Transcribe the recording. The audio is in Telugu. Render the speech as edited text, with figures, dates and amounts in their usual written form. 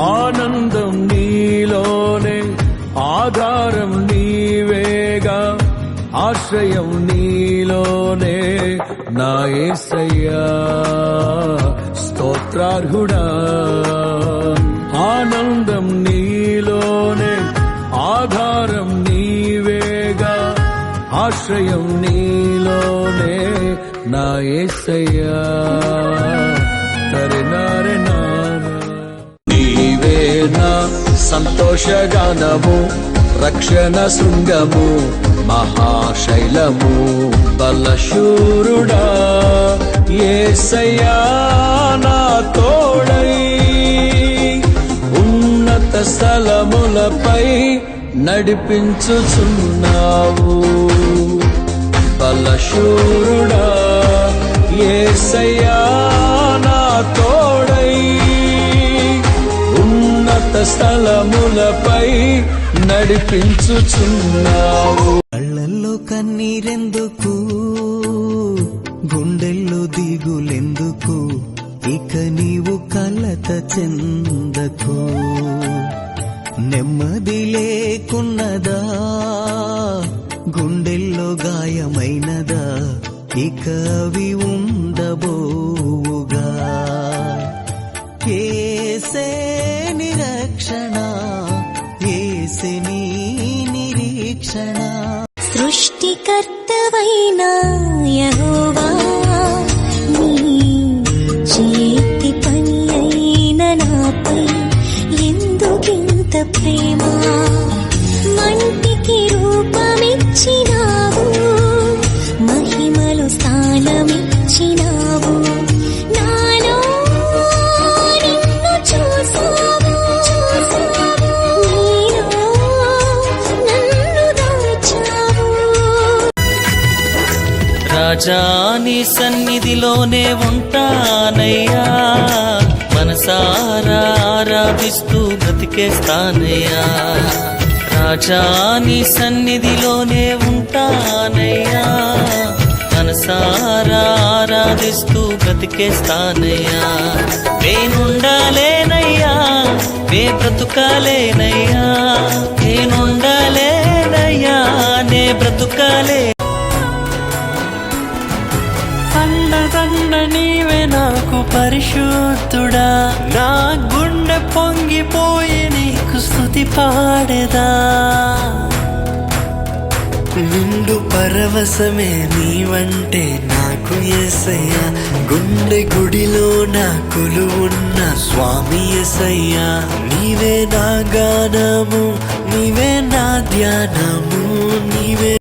ఆనందం నీలోనే, ఆధారం నీవేగా, ఆశ్రయం నీలోనే నా యేసయ్యా స్తోత్రార్హుడా. ఆనందం నీలోనే, ఆధారం నీవేగా, ఆశ్రయం నీలోనే నా యేసయ్యా. తరినారెనా నీవే నా సంతోషగానము, రక్షణ శృంగము, మహాశైలము, బలశూరుడా యేసయ్యా నా తోడై. ఉన్నత స్థలములపై నడిపించుచున్నావు, బలశూరుడా యేసయ్యా నా తోడై. ఉన్నత స్థలములపై నడిపించుచున్నావు. కళ్ళల్లో కన్నీరెందుకు, గుండెల్లో దిగులెందుకు, ఇక నీవు కలత చెందకు. నెమ్మది లేకున్నదా, గుండెల్లో గాయమైనదా, ఇక అవి ఉండబోవుగా. యేసే నిరక్షణ, యేసే నీ నిరీక్షణ. సృష్టికర్తవైన యెహోవా, నీ చేతి పని అయిన నాపై ఎందుకింత ప్రేమ. మంటికి రూపమిచ్చినావు, మహిమలు స్థానమిచ్చినావు. నాలో నిన్ను చూసావు, నీలో నన్ను దాచావు. రాజా నీ సన్నిధిలోనే ఉంటానయ్యా, మనసారా ఆరాధిస్తూ బ్రతికేస్తానయ్యా. రాజా నీ సన్నిధిలోనే ఉంటానయ్యా, మనసారా ఆరాధిస్తూ బ్రతికేస్తానయ్యా. నేనుండాలేనయ్యా, నే బ్రతుకాలేనయ్యా, నేనుండాలేనయ్యా, నే బ్రతుకాలే. అండదండ నీవే నాకు పరిశుద్ధుడా, నా గుండె పొంగిపోయి నీకు స్తుతి పాడేదా. నిండు పరవశమే నీవంటే నాకు యేసయ్యా, గుండె గుడిలో నా కొలువున్న స్వామి యేసయ్యా. నీవే నా గానము, నీవే నా ధ్యానము, నీవే